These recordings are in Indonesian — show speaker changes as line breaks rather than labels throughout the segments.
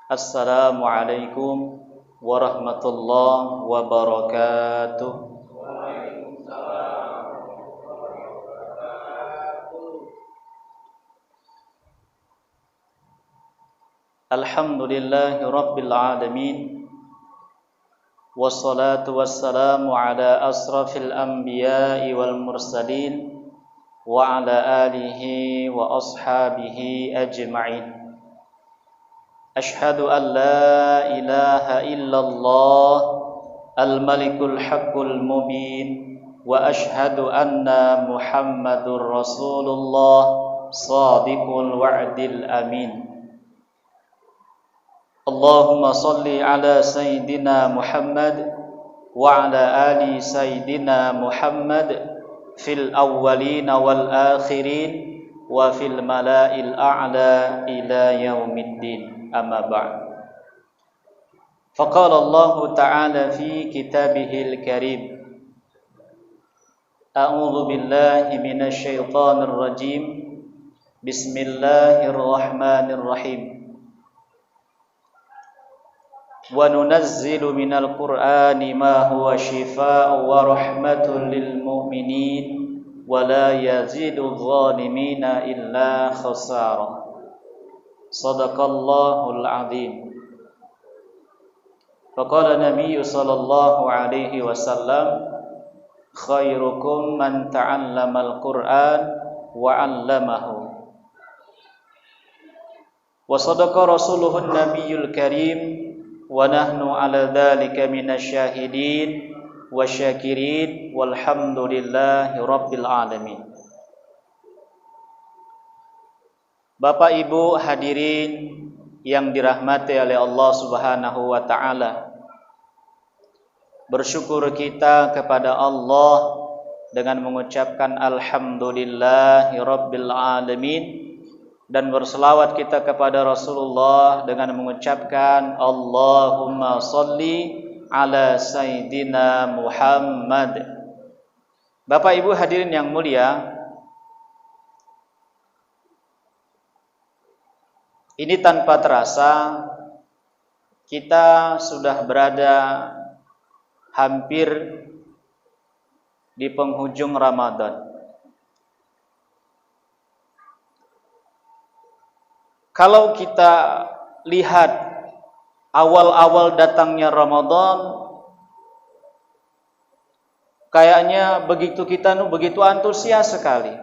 Assalamualaikum warahmatullahi wabarakatuh. Alhamdulillahi rabbil alamin. Wassalatu wassalamu ala asrafil anbiya'i wal mursalin wa ala alihi wa ashabihi ajma'in. Ashhadu an la ilaha illallah al-malikul haqqul mubin wa ashhadu anna Muhammadur Rasulullah shadiqul wa'dil amin. Allahumma salli ala Sayyidina Muhammad wa ala ali Sayyidina Muhammad fil awwalina wal akhirin wa fil mala'il a'la ila yaumiddin, amma ba'd. Faqala Allah ta'ala fi kitabihil karim, a'udzu billahi minasy syaithanir rajim, bismillahirrahmanirrahim. Wa nunazzilu minal Qur'ani ma huwa shifaa'un wa rahmatun lil mu'minin wa la yazidu adh-dhalimina illa khasara. Shadaqallahul 'adzim. Faqala Nabi sallallahu alaihi wasallam, khairukum man ta'allamal Qur'an wa 'allamahu. Wa sadaqa rasuluhun nabiyul karim wa nahnu ala dzalika minasyahidin wasyakirin walhamdulillahi rabbil alamin. Bapak Ibu hadirin yang dirahmati oleh Allah Subhanahu wa taala, bersyukur kita kepada Allah dengan mengucapkan alhamdulillahi rabbil alamin, dan berselawat kita kepada Rasulullah dengan mengucapkan Allahumma salli ala Sayyidina Muhammad. Bapak Ibu hadirin yang mulia, ini tanpa terasa kita sudah berada hampir di penghujung Ramadan. Kalau kita lihat awal-awal datangnya Ramadan, kayaknya begitu antusias sekali,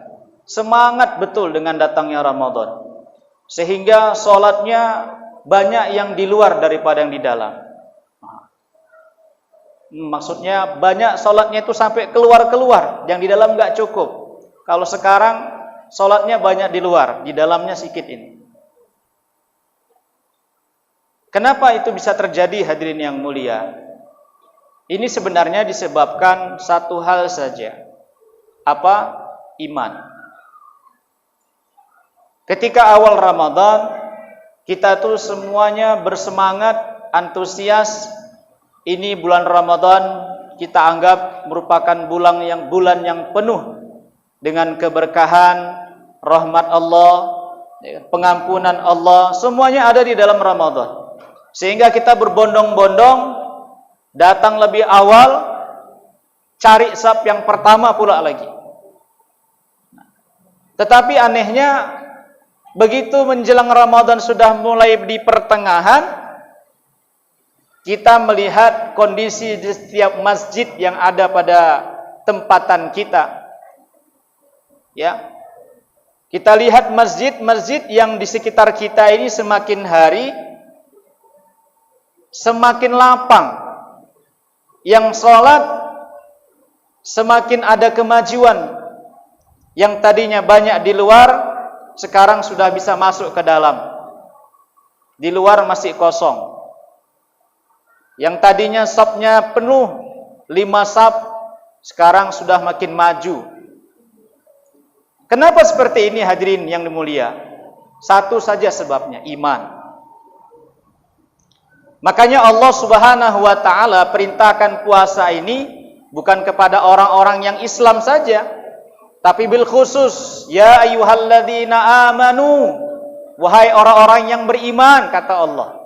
semangat betul dengan datangnya Ramadan, sehingga sholatnya banyak yang di luar daripada yang di dalam. Maksudnya banyak sholatnya itu sampai keluar-keluar, yang di dalam nggak cukup. Kalau sekarang sholatnya banyak di luar, di dalamnya sedikit ini. Kenapa itu bisa terjadi hadirin yang mulia? Ini sebenarnya disebabkan satu hal saja. Apa? Iman. Ketika awal Ramadan, kita tuh semuanya bersemangat, antusias. Ini bulan Ramadan kita anggap merupakan bulan yang penuh dengan keberkahan, rahmat Allah, pengampunan Allah, semuanya ada di dalam Ramadan. Sehingga kita berbondong-bondong datang lebih awal, cari saf yang pertama pula lagi. Tetapi anehnya, begitu menjelang Ramadan sudah mulai di pertengahan, kita melihat kondisi di setiap masjid yang ada pada tempatan kita. Ya, kita lihat masjid-masjid yang di sekitar kita ini semakin hari semakin lapang, yang sholat semakin ada kemajuan, yang tadinya banyak di luar sekarang sudah bisa masuk ke dalam, di luar masih kosong. Yang tadinya safnya penuh 5 saf, sekarang sudah makin maju. Kenapa seperti ini hadirin yang mulia? Satu saja sebabnya, iman. Makanya Allah Subhanahu wa taala perintahkan puasa ini bukan kepada orang-orang yang Islam saja, tapi bil khusus, ya ayyuhalladzina amanu, wahai orang-orang yang beriman, kata Allah.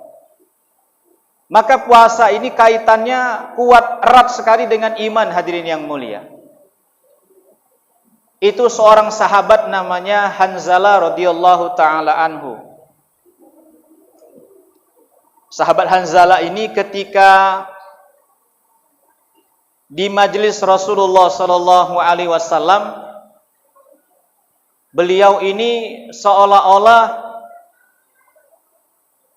Maka puasa ini kaitannya kuat erat sekali dengan iman, hadirin yang mulia. Itu seorang sahabat namanya Hanzalah radhiyallahu taala anhu. Sahabat Hanzalah ini ketika di majelis Rasulullah sallallahu alaihi wasallam, beliau ini seolah-olah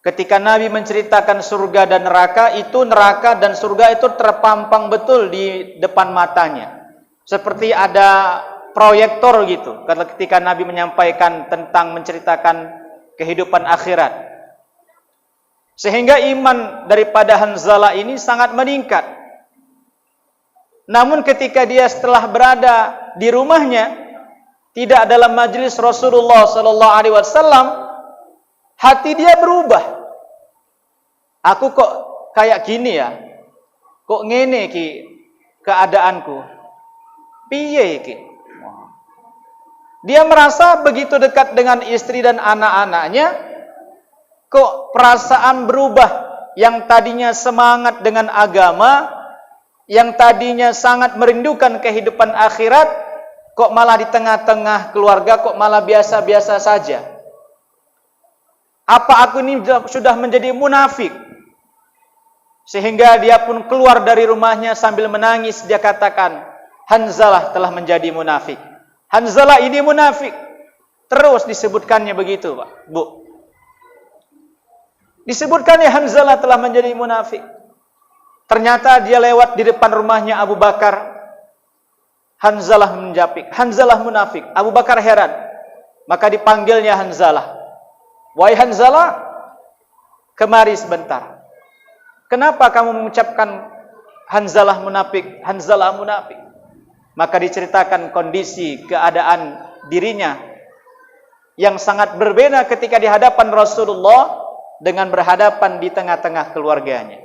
ketika Nabi menceritakan surga dan neraka, itu neraka dan surga itu terpampang betul di depan matanya. Seperti ada proyektor gitu, ketika Nabi menyampaikan tentang menceritakan kehidupan akhirat. Sehingga iman daripada Hanzalah ini sangat meningkat. Namun ketika dia setelah berada di rumahnya, tidak dalam majelis Rasulullah sallallahu alaihi wasallam, hati dia berubah. Aku kok kayak gini ya? Kok ngene ki keadaanku? Piye ki? Dia merasa begitu dekat dengan istri dan anak-anaknya, kok perasaan berubah. Yang tadinya semangat dengan agama, yang tadinya sangat merindukan kehidupan akhirat, kok malah di tengah-tengah keluarga kok malah biasa-biasa saja. Apa aku ini sudah menjadi munafik? Sehingga dia pun keluar dari rumahnya sambil menangis. Dia katakan, Hanzalah telah menjadi munafik. Hanzalah ini munafik. Terus disebutkannya begitu, Pak, Bu. Disebutkannya Hanzalah telah menjadi munafik. Ternyata dia lewat di depan rumahnya Abu Bakar. Hanzalah menjapik, Hanzalah munafik. Abu Bakar heran. Maka dipanggilnya Hanzalah. Wahai Hanzalah, kemari sebentar. Kenapa kamu mengucapkan Hanzalah munafik, Hanzalah munafik? Maka diceritakan kondisi keadaan dirinya yang sangat berbeda ketika di hadapan Rasulullah dengan berhadapan di tengah-tengah keluarganya.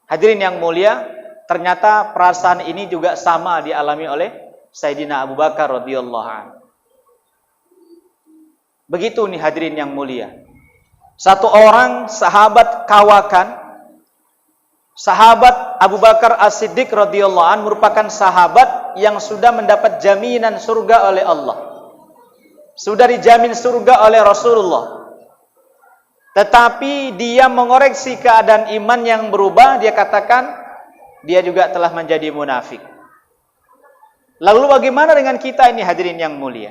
Hadirin yang mulia, ternyata perasaan ini juga sama dialami oleh Sayyidina Abu Bakar radhiyallahu anhu. Begitu nih hadirin yang mulia. Satu orang sahabat kawakan, sahabat Abu Bakar As-Siddiq radhiyallahu anhu merupakan sahabat yang sudah mendapat jaminan surga oleh Allah. Sudah dijamin surga oleh Rasulullah. Tetapi dia mengoreksi keadaan iman yang berubah, dia katakan dia juga telah menjadi munafik. Lalu bagaimana dengan kita ini hadirin yang mulia?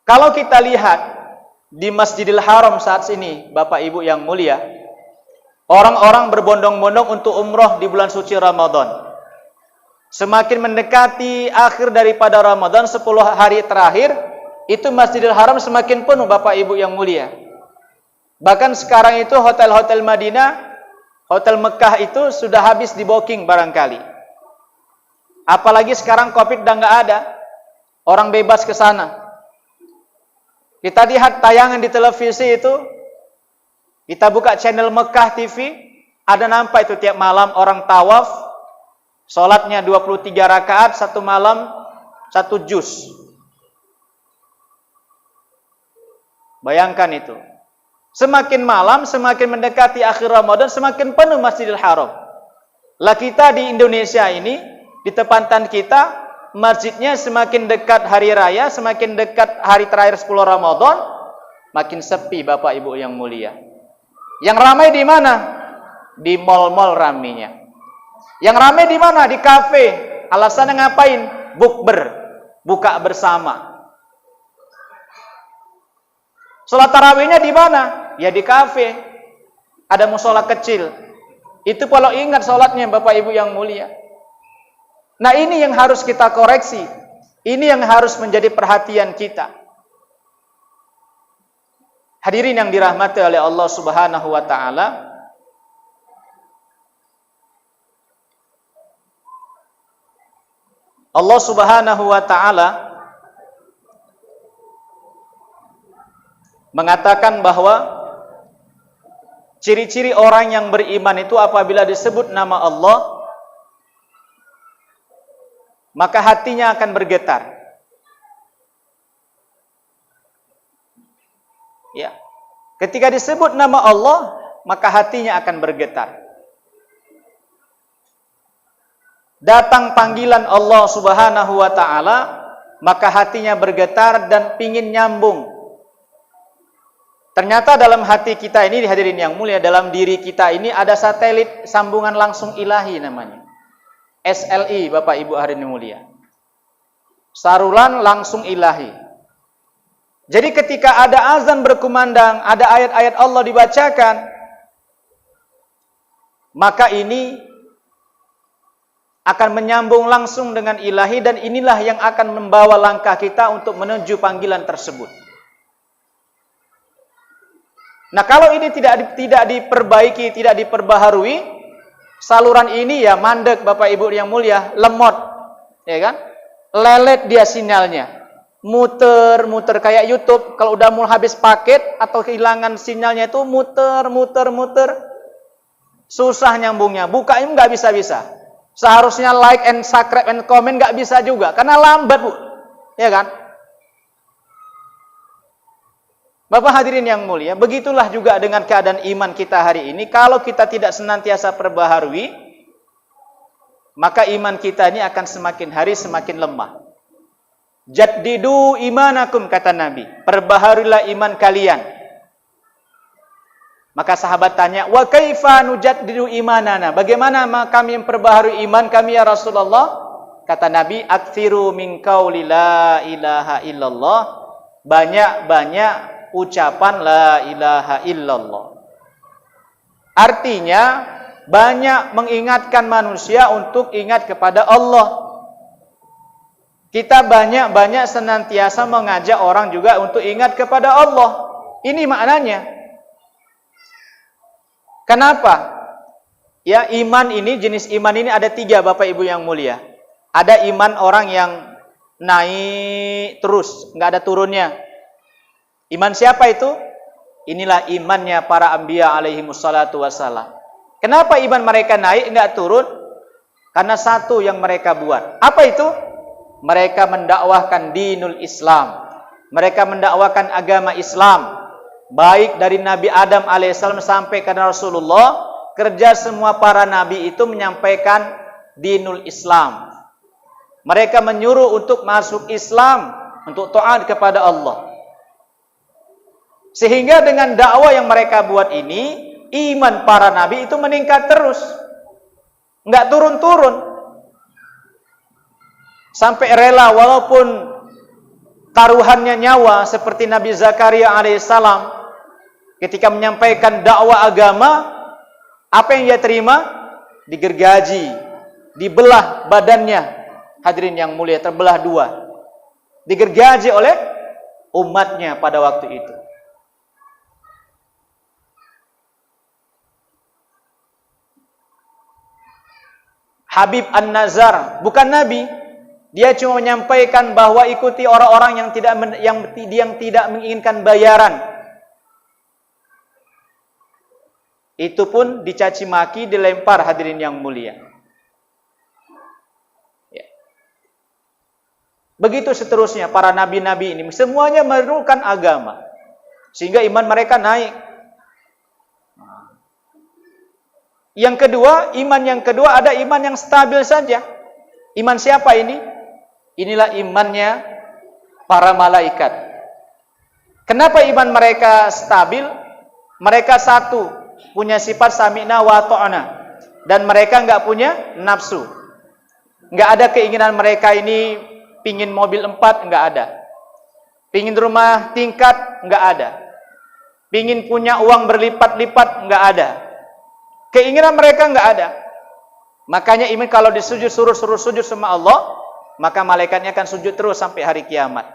Kalau kita lihat di Masjidil Haram saat ini, Bapak Ibu yang mulia, orang-orang berbondong-bondong untuk umroh di bulan suci Ramadan. Semakin mendekati akhir daripada Ramadan, 10 hari terakhir, itu Masjidil Haram semakin penuh, Bapak Ibu yang mulia. Bahkan sekarang itu hotel-hotel Madinah, hotel Mekah itu sudah habis di booking barangkali. Apalagi sekarang Covid udah nggak ada, orang bebas ke sana. Kita lihat tayangan di televisi itu, kita buka channel Mekah TV, ada nampak itu tiap malam orang tawaf, sholatnya 23 rakaat, satu malam, 1 juz. Bayangkan itu. Semakin malam, semakin mendekati akhir Ramadan, semakin penuh Masjidil Haram. Lah kita di Indonesia ini, di tempatan kita, masjidnya semakin dekat hari raya, semakin dekat hari terakhir 10 Ramadan, makin sepi Bapak Ibu yang mulia. Yang ramai di mana? Di mal-mal raminya. Yang ramai di mana? Di kafe. Alasannya ngapain? Bukber, buka bersama. Salat tarawihnya di mana? Ya di kafe. Ada musola kecil. Itu kalau ingat salatnya Bapak Ibu yang mulia. Nah ini yang harus kita koreksi. Ini yang harus menjadi perhatian kita. Hadirin yang dirahmati oleh Allah Subhanahu wa taala. Allah Subhanahu wa taala mengatakan bahwa ciri-ciri orang yang beriman itu apabila disebut nama Allah, maka hatinya akan bergetar. Ketika disebut nama Allah, maka hatinya akan bergetar. Datang panggilan Allah Subhanahu wa ta'ala, maka hatinya bergetar dan pingin nyambung. Ternyata dalam hati kita ini, hadirin yang mulia, dalam diri kita ini ada satelit sambungan langsung ilahi namanya. SLI, Bapak Ibu hadirin mulia. Saluran langsung ilahi. Jadi ketika ada azan berkumandang, ada ayat-ayat Allah dibacakan, maka ini akan menyambung langsung dengan ilahi, dan inilah yang akan membawa langkah kita untuk menuju panggilan tersebut. Nah, kalau ini tidak diperbaiki, tidak diperbaharui, saluran ini ya mandek, Bapak Ibu yang mulia, lemot, ya kan? Lelet dia sinyalnya. Muter kayak YouTube, kalau udah mau habis paket atau kehilangan sinyalnya itu muter. Susah nyambungnya, bukanya nggak bisa. Seharusnya like and subscribe and comment nggak bisa juga, karena lambat, Bu. Ya kan? Bapak hadirin yang mulia, begitulah juga dengan keadaan iman kita hari ini. Kalau kita tidak senantiasa perbaharui, maka iman kita ini akan semakin hari semakin lemah. Jaddidu imanakum, kata Nabi. Perbaharuilah iman kalian. Maka sahabat tanya, wa kaifa nujaddidu imanana? Bagaimana kami memperbaharui iman kami ya Rasulullah? Kata Nabi, aktsiru min qauli la ilaha illallah. Banyak-banyak ucapan la ilaha illallah. Artinya, banyak mengingatkan manusia untuk ingat kepada Allah. Kita banyak-banyak senantiasa mengajak orang juga untuk ingat kepada Allah. Ini maknanya. Kenapa? Ya, iman ini, jenis iman ini ada 3, Bapak Ibu yang mulia. Ada iman orang yang naik terus, nggak ada turunnya. Iman siapa itu? Inilah imannya para anbiya alaihi wassalatu wassalam. Kenapa iman mereka naik, nggak turun? Karena satu yang mereka buat. Apa itu? Mereka mendakwahkan dinul Islam. Mereka mendakwahkan agama Islam. Baik dari Nabi Adam alaihissalam sampai ke Rasulullah, kerja semua para nabi itu menyampaikan dinul Islam. Mereka menyuruh untuk masuk Islam, untuk taat kepada Allah. Sehingga dengan dakwah yang mereka buat ini, iman para nabi itu meningkat terus. Enggak turun-turun. Sampai rela walaupun taruhannya nyawa, seperti Nabi Zakaria alaihissalam. Ketika menyampaikan dakwah agama, apa yang dia terima? Digergaji, dibelah badannya. Hadirin yang mulia, terbelah 2. Digergaji oleh umatnya pada waktu itu. Habib An-Nazar, bukan nabi. Dia cuma menyampaikan bahwa ikuti orang-orang yang tidak menginginkan bayaran. Itu pun dicaci maki, dilempar, hadirin yang mulia. Ya. Begitu seterusnya para nabi-nabi ini, semuanya menerukan agama. Sehingga iman mereka naik. Yang kedua, iman yang kedua ada iman yang stabil saja. Iman siapa ini? Inilah imannya para malaikat. Kenapa iman mereka stabil? Mereka satu, punya sifat sami'na wa ta'na, dan mereka enggak punya nafsu. Enggak ada keinginan mereka ini pingin mobil 4, enggak ada. Pingin rumah tingkat, enggak ada. Pingin punya uang berlipat-lipat, enggak ada. Keinginan mereka enggak ada. Makanya iman kalau disujud, suruh sujud sama Allah, maka malaikatnya akan sujud terus sampai hari kiamat.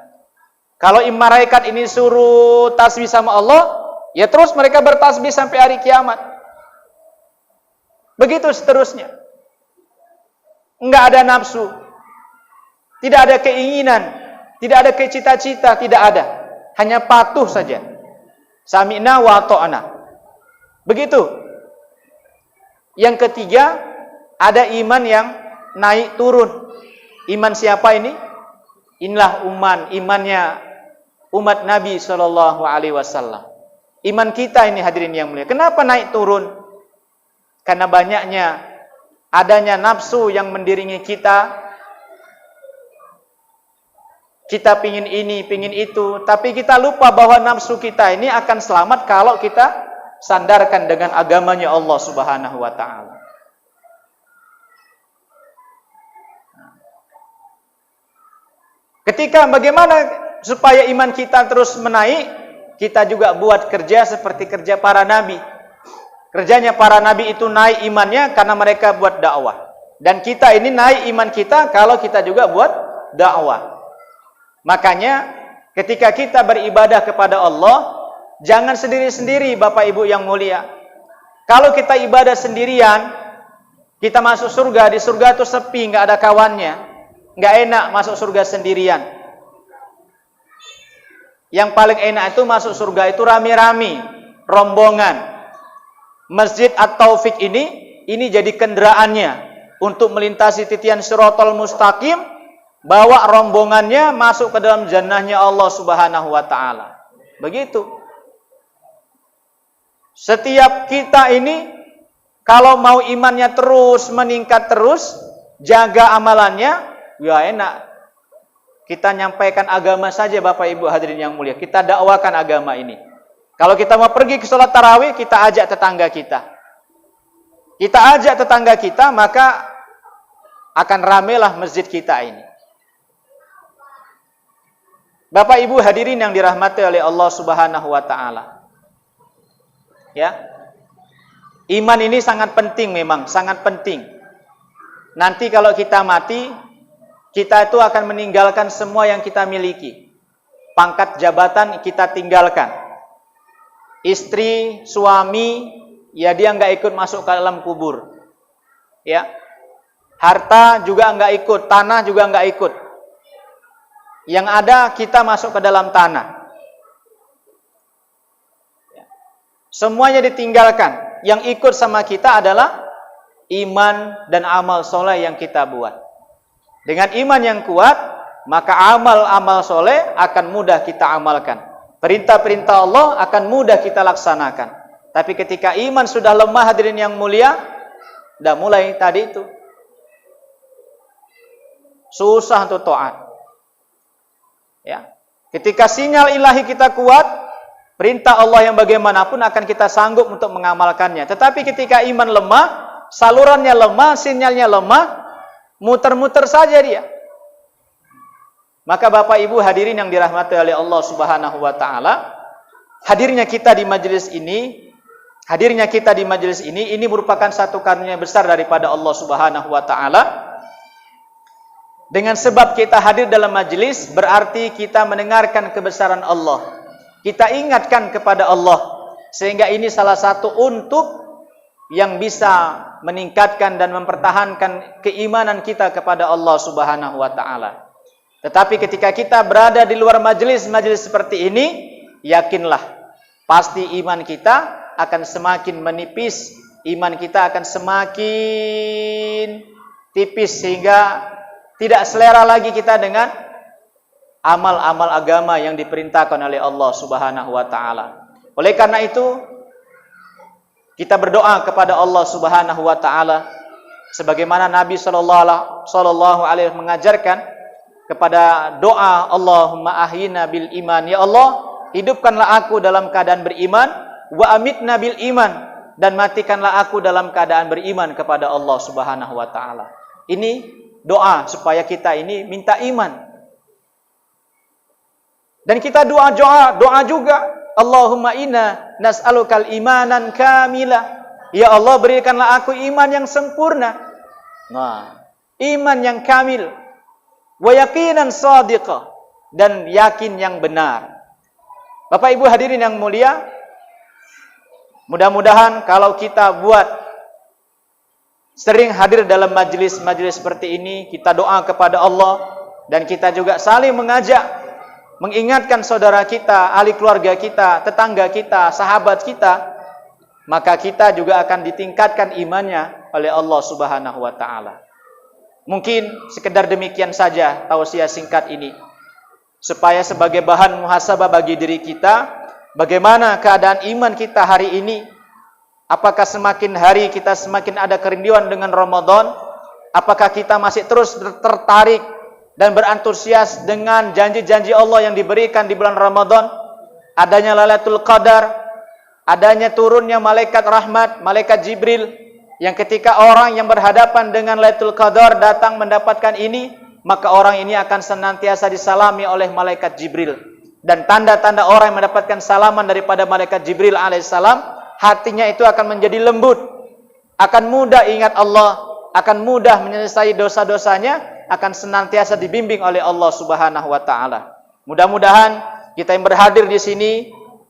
Kalau malaikat ini suruh tasbih sama Allah, ya terus mereka bertasbih sampai hari kiamat. Begitu seterusnya. Enggak ada nafsu. Tidak ada keinginan. Tidak ada cita-cita. Tidak ada. Hanya patuh saja. Sami'na wa ta'na. Begitu. Yang ketiga, ada iman yang naik turun. Iman siapa ini? Inilah imannya umat Nabi SAW. iman kita ini hadirin yang mulia. Kenapa naik turun? Karena banyaknya adanya nafsu yang mendiringi kita. Kita pingin ini, pingin itu, tapi kita lupa bahwa nafsu kita ini akan selamat kalau kita sandarkan dengan agamanya Allah Subhanahu wa taala. Ketika bagaimana supaya iman kita terus menaik, kita juga buat kerja seperti kerja para nabi. Kerjanya para nabi itu naik imannya karena mereka buat dakwah. Dan kita ini naik iman kita kalau kita juga buat dakwah. Makanya ketika kita beribadah kepada Allah, jangan sendiri-sendiri Bapak Ibu yang mulia. Kalau kita ibadah sendirian, kita masuk surga, di surga itu sepi, nggak ada kawannya. Nggak enak masuk surga sendirian. Yang paling enak itu masuk surga itu rame-rame, rombongan. Masjid At-Taufik ini jadi kendaraannya untuk melintasi titian Shiratal Mustaqim, bawa rombongannya masuk ke dalam jannahnya Allah Subhanahu wa taala. Begitu. Setiap kita ini kalau mau imannya terus meningkat terus, jaga amalannya, ya enak. Kita nyampaikan agama saja Bapak Ibu hadirin yang mulia. Kita dakwakan agama ini. Kalau kita mau pergi ke sholat tarawih, kita ajak tetangga kita. Kita ajak tetangga kita, maka akan ramailah masjid kita ini. Bapak Ibu hadirin yang dirahmati oleh Allah Subhanahu wa taala. Ya. Iman ini sangat penting memang, sangat penting. Nanti kalau kita mati, kita itu akan meninggalkan semua yang kita miliki. Pangkat jabatan kita tinggalkan. Istri, suami, ya dia nggak ikut masuk ke dalam kubur. Ya. Harta juga nggak ikut, tanah juga nggak ikut. Yang ada kita masuk ke dalam tanah. Ya. Semuanya ditinggalkan. Yang ikut sama kita adalah iman dan amal soleh yang kita buat. Dengan iman yang kuat, maka amal-amal soleh akan mudah kita amalkan. Perintah-perintah Allah akan mudah kita laksanakan. Tapi ketika iman sudah lemah hadirin yang mulia, udah mulai tadi itu. Susah untuk taat. Ya. Ketika sinyal ilahi kita kuat, perintah Allah yang bagaimanapun akan kita sanggup untuk mengamalkannya. Tetapi ketika iman lemah, salurannya lemah, sinyalnya lemah, muter-muter saja dia. Maka Bapak Ibu hadirin yang dirahmati oleh Allah Subhanahu wa taala, hadirnya kita di majelis ini, ini merupakan satu karunia besar daripada Allah Subhanahu wa taala. Dengan sebab kita hadir dalam majelis, berarti kita mendengarkan kebesaran Allah. Kita ingatkan kepada Allah, sehingga ini salah satu untuk yang bisa meningkatkan dan mempertahankan keimanan kita kepada Allah Subhanahu wa taala. Tetapi ketika kita berada di luar majelis-majelis seperti ini, yakinlah pasti iman kita akan semakin menipis, iman kita akan semakin tipis sehingga tidak selera lagi kita dengan amal-amal agama yang diperintahkan oleh Allah Subhanahu wa taala. Oleh karena itu, kita berdoa kepada Allah Subhanahu wa taala sebagaimana Nabi sallallahu alaihi mengajarkan kepada doa Allahumma ahyina bil iman. Ya Allah, hidupkanlah aku dalam keadaan beriman, wa amitna bil iman, dan matikanlah aku dalam keadaan beriman kepada Allah Subhanahu wa taala. Ini doa supaya kita ini minta iman. Dan kita doa juga, Allahumma inna nas'alukal imanan kamila. Ya Allah, berikanlah aku iman yang sempurna. Nah, iman yang kamil. Wa yaqinan shadiqah, dan yakin yang benar. Bapak Ibu hadirin yang mulia, mudah-mudahan kalau kita buat sering hadir dalam majelis-majelis seperti ini, kita doa kepada Allah, dan kita juga saling mengajak, mengingatkan saudara kita, ahli keluarga kita, tetangga kita, sahabat kita, maka kita juga akan ditingkatkan imannya oleh Allah Subhanahu wa taala. Mungkin sekedar demikian saja tausiah singkat ini, supaya sebagai bahan muhasabah bagi diri kita, Bagaimana keadaan iman kita hari ini? Apakah semakin hari kita semakin ada kerinduan dengan Ramadan? Apakah kita masih terus tertarik dan berantusias dengan janji-janji Allah yang diberikan di bulan Ramadan? Adanya Lailatul Qadar, adanya turunnya malaikat rahmat, malaikat Jibril, yang ketika orang yang berhadapan dengan Lailatul Qadar datang mendapatkan ini, maka orang ini akan senantiasa disalami oleh malaikat Jibril. Dan tanda-tanda orang yang mendapatkan salaman daripada malaikat Jibril alaihissalam, hatinya itu akan menjadi lembut, akan mudah ingat Allah, akan mudah menyelesaikan dosa-dosanya, akan senantiasa dibimbing oleh Allah Subhanahu wa taala. Mudah-mudahan kita yang berhadir di sini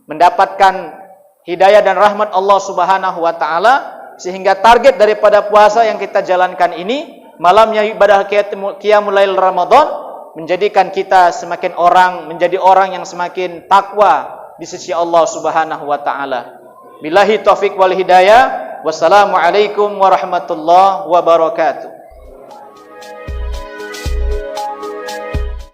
mendapatkan hidayah dan rahmat Allah Subhanahu wa taala, sehingga target daripada puasa yang kita jalankan ini, malamnya ibadah qiyamul lail Ramadan, menjadikan kita semakin menjadi orang yang semakin takwa di sisi Allah Subhanahu wa taala. Billahi taufik wal hidayah. Wassalamualaikum warahmatullahi wabarakatuh.